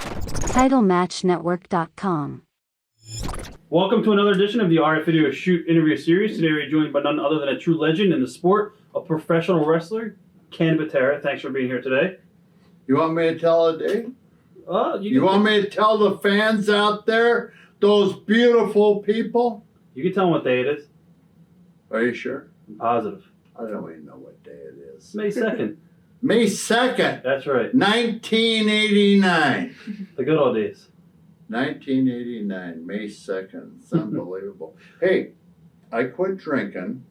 TitleMatchNetwork.com. Welcome to another edition of the RF Video Shoot interview series. Today we're joined by none other than a true legend in the sport, a professional wrestler, Ken Patera. Thanks for being here today. You want me to tell a day? You want me to tell the fans out there, those beautiful people? You can tell them what day it is. Are you sure? I'm positive. I don't even know what day it is. It's May 2nd. May 2nd, That's right. 1989. The good old days. 1989, May 2nd. It's unbelievable. Hey, I quit drinking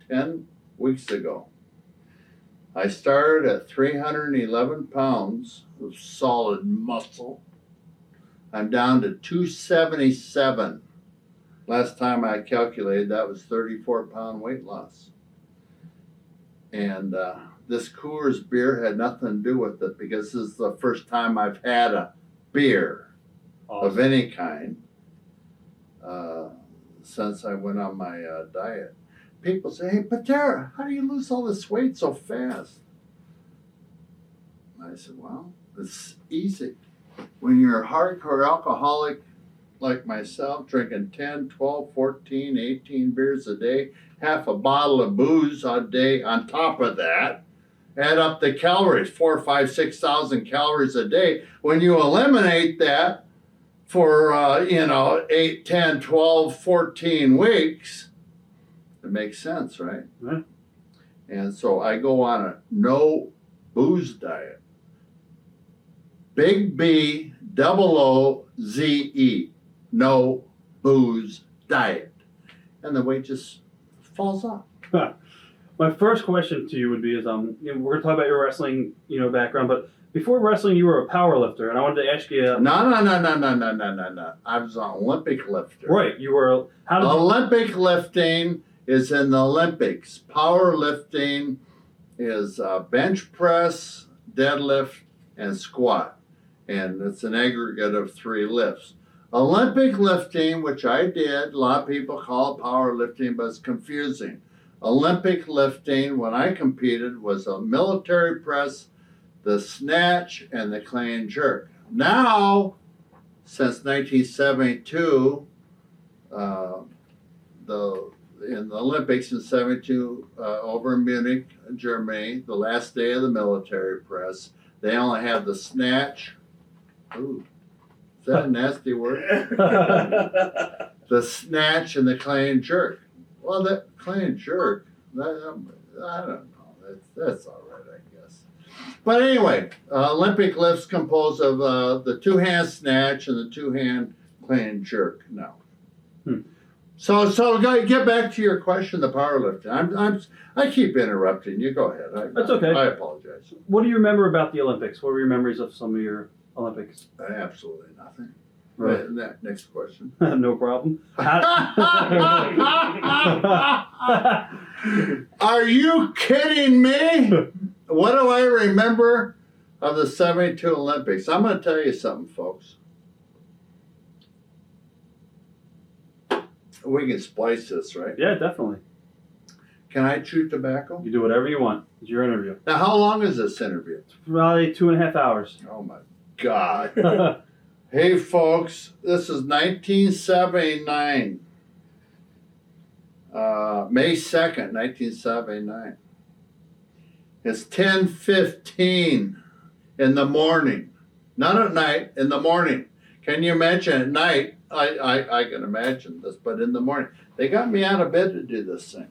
10 weeks ago. I started at 311 pounds of solid muscle. I'm down to 277. Last time I calculated, that was 34-pound weight loss. And this Coors beer had nothing to do with it because this is the first time I've had a beer of any kind since I went on my diet. People say, hey, Patera, how do you lose all this weight so fast? I said, well, it's easy. When you're a hardcore alcoholic like myself, drinking 10, 12, 14, 18 beers a day, half a bottle of booze a day on top of that, add up the calories, 4,000, 5,000, 6,000 calories a day. When you eliminate that for, 8, 10, 12, 14 weeks, it makes sense, right? Right. And so I go on a no booze diet. Big B, OOZE, no booze diet. And the weight just falls off. My first question to you would be: we're going to talk about your wrestling, background, but before wrestling, you were a power lifter, and I wanted to ask you. No. I was an Olympic lifter. Right, you were. Olympic lifting is in the Olympics. Power lifting is bench press, deadlift, and squat, and it's an aggregate of 3 lifts. Olympic lifting, which I did, a lot of people call it power lifting, but it's confusing. Olympic lifting, when I competed, was a military press, the snatch, and the clean jerk. Now, since 1972, in the Olympics in 72 over in Munich, Germany, the last day of the military press, they only have the snatch. Ooh, is that a nasty word? The snatch and the clean jerk. Well, that clean jerk, I don't know. That's all right, I guess. But anyway, Olympic lifts compose of the 2-hand snatch and the 2-hand clean jerk. No. So get back to your question, the powerlifting. I keep interrupting you. Go ahead. That's okay. I apologize. What do you remember about the Olympics? What were your memories of some of your Olympics? Absolutely nothing. Right. Next question. No problem. Are you kidding me? What do I remember of the 72 Olympics? I'm going to tell you something, folks. We can splice this, right? Yeah, definitely. Can I chew tobacco? You do whatever you want. It's your interview. Now, how long is this interview? It's probably 2.5 hours. Oh, my God. Hey, folks, this is 1979. May 2nd, 1979. It's 10:15 in the morning. Not at night, in the morning. Can you imagine at night? I can imagine this, but in the morning. They got me out of bed to do this thing.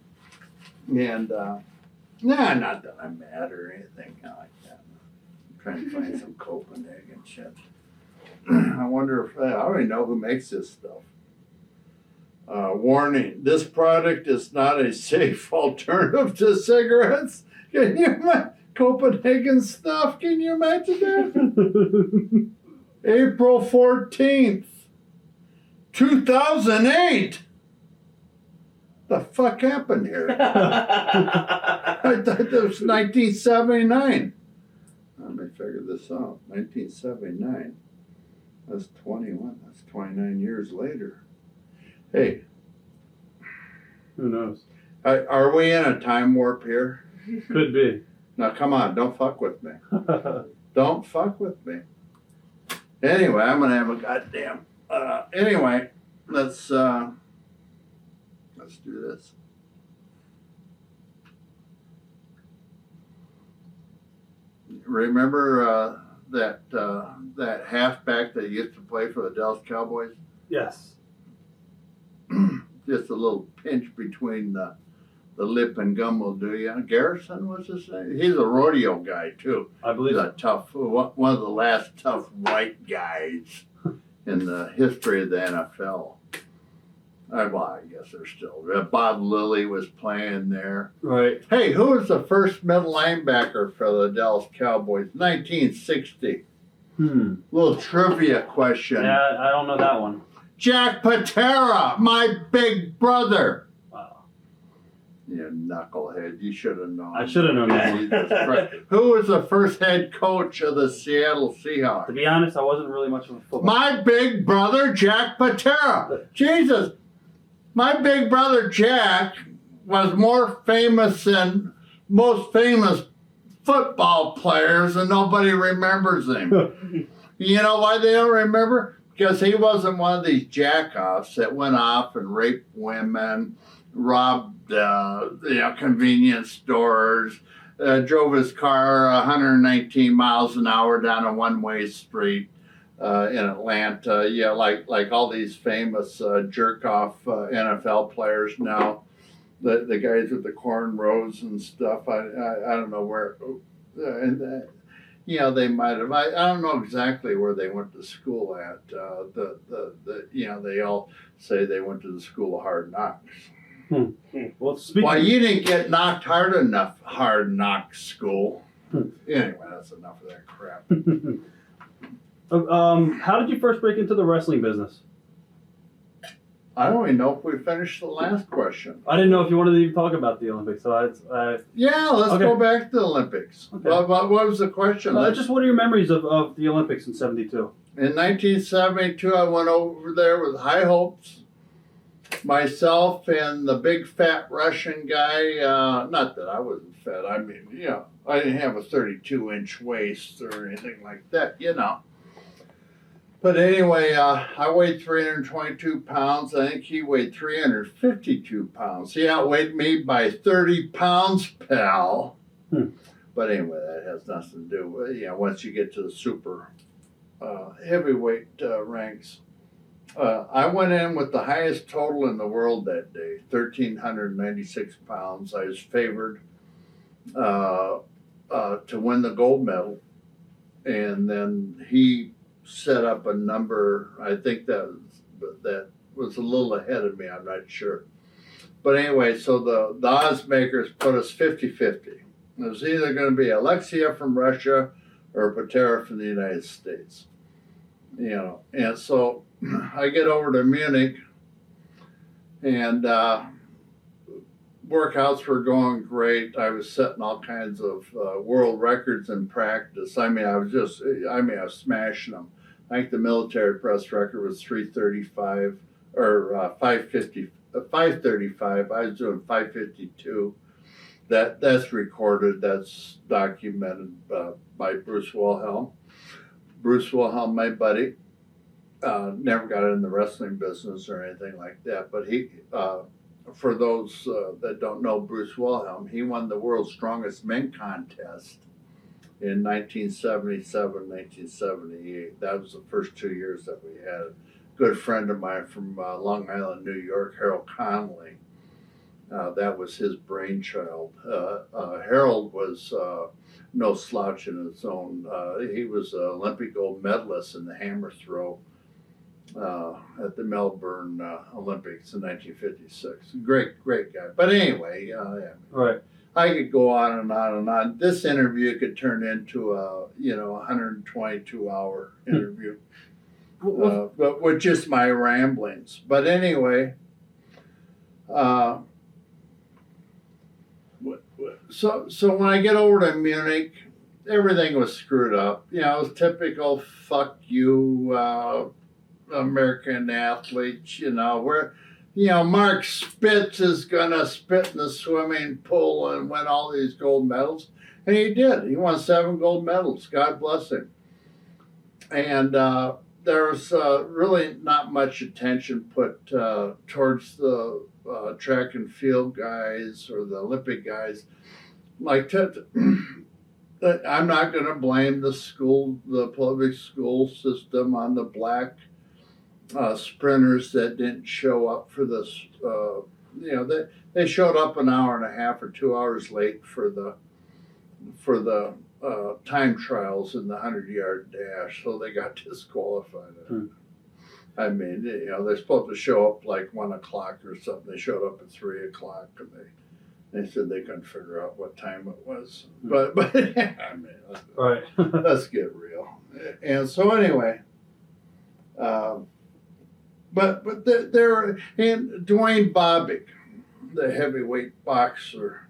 And, not that I'm mad or anything like that. I'm trying to find some Copenhagen shit. I wonder if, I already know who makes this stuff. Warning, this product is not a safe alternative to cigarettes. Can you imagine? Copenhagen stuff, can you imagine that? April 14th, 2008. The fuck happened here? I thought that was 1979. Let me figure this out. 1979. That's 21. That's 29 years later. Hey. Who knows? Are we in a time warp here? Could be. Now, come on. Don't fuck with me. Don't fuck with me. Anyway, I'm gonna have a goddamn. Anyway, let's do this. Remember that halfback that used to play for the Dallas Cowboys? Yes. Just a little pinch between the lip and gum will do you. Garrison, what's his name? He's a rodeo guy too. I believe He's a tough, one of the last tough white guys in the history of the NFL. Well, I guess they're still. Bob Lilly was playing there. Right. Hey, who was the first middle linebacker for the Dallas Cowboys? 1960. Little trivia question. Yeah, I don't know that one. Jack Patera, my big brother. Wow. You knucklehead. You should have known. I should have known that Jesus one. Christ. Who was the first head coach of the Seattle To Seahawks? be honest, I wasn't really much of a football. My big brother, Jack Patera. Jesus. My big brother, Jack, was more famous than most famous football players, and nobody remembers him. You know why they don't remember? Because he wasn't one of these jackoffs that went off and raped women, robbed convenience stores, drove his car 119 miles an hour down a one-way street in Atlanta. Yeah, like all these famous jerk-off NFL players now. The guys with the cornrows and stuff. I don't know where. They might have. I don't know exactly where they went to school at. They all say they went to the school of hard knocks. Well, speaking. Why, you didn't get knocked hard knock school. Anyway, that's enough of that crap. How did you first break into the wrestling business? I don't even know if we finished the last question. I didn't know if you wanted to even talk about the Olympics, so Yeah, let's Okay. go back to the Olympics. Okay. What was the question? just what are your memories of the Olympics in '72? In 1972, I went over there with high hopes. Myself and the big fat Russian guy, not that I wasn't fat, I mean, I didn't have a 32-inch waist or anything like that, But anyway, I weighed 322 pounds. I think he weighed 352 pounds. He outweighed me by 30 pounds, pal. But anyway, that has nothing to do with, once you get to the super heavyweight ranks. I went in with the highest total in the world that day, 1,396 pounds. I was favored to win the gold medal. And then he set up a number, I think that was a little ahead of me, I'm not sure. But anyway, so the odds makers put us 50-50. It was either going to be Alexia from Russia or Patera from the United States. And so I get over to Munich, and workouts were going great. I was setting all kinds of world records in practice. I was smashing them. I think the military press record was 335 or 535. I was doing 552. That's recorded. That's documented by Bruce Wilhelm. Bruce Wilhelm, my buddy, never got in the wrestling business or anything like that. But he, for those that don't know Bruce Wilhelm, he won the world's strongest men contest in 1977, 1978. That was the first 2 years that we had. A good friend of mine from Long Island, New York, Harold Connolly. That was his brainchild. Harold was no slouch in his own. He was an Olympic gold medalist in the hammer throw at the Melbourne Olympics in 1956. Great guy. But anyway, Right. I could go on and on and on. This interview could turn into a 122-hour interview, but with just my ramblings. But anyway, so when I get over to Munich, everything was screwed up. It was typical fuck you American athletes. Where Mark Spitz is gonna spit in the swimming pool and win all these gold medals, and he did. He won 7 gold medals. God bless him. And there's really not much attention put towards the track and field guys or the Olympic guys. Like, I'm not going to blame the public school system on the black sprinters that didn't show up for this. They showed up an hour and a half or 2 hours late for the time trials in the 100-yard dash, so they got disqualified. I mean, they're supposed to show up like 1 o'clock or something. They showed up at 3 o'clock, and they said they couldn't figure out what time it was. But I mean, Right. let's get real. And so anyway, but there and Dwayne Bobbitt, the heavyweight boxer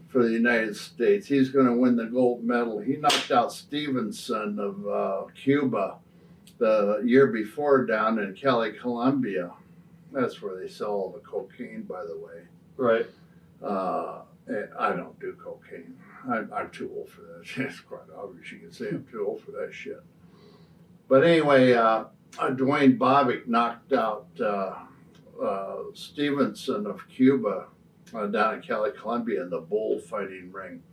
for the United States, he's going to win the gold medal. He knocked out Stevenson of Cuba the year before down in Cali, Colombia. That's where they sell all the cocaine, by the way. Right. I don't do cocaine. I'm too old for that. It's quite obvious. You can say I'm too old for that shit. But anyway, Dwayne Bobbitt knocked out Stevenson of Cuba down in Cali, Colombia in the bullfighting ring.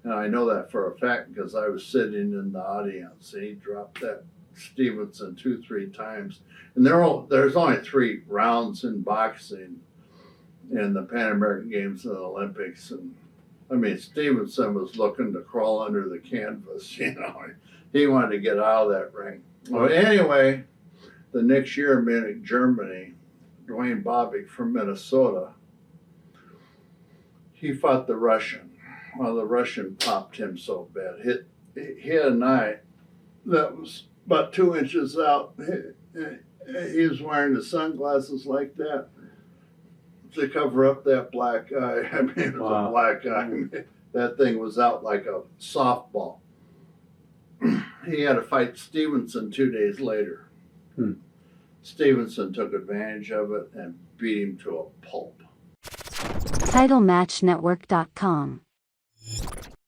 And I know that for a fact because I was sitting in the audience. He dropped that Stevenson 2-3 times. And there's only 3 rounds in boxing in the Pan American Games and the Olympics. And I mean, Stevenson was looking to crawl under the canvas, He wanted to get out of that ring. Well, anyway, the next year in Munich, Germany, Dwayne Bobbitt from Minnesota, he fought the Russian. Well, the Russian popped him so bad. He had an eye that was about 2 inches out. He was wearing the sunglasses like that to cover up that black eye. I mean, it was a black eye. That thing was out like a softball. He had to fight Stevenson 2 days later. Stevenson took advantage of it and beat him to a pulp. TitleMatchNetwork.com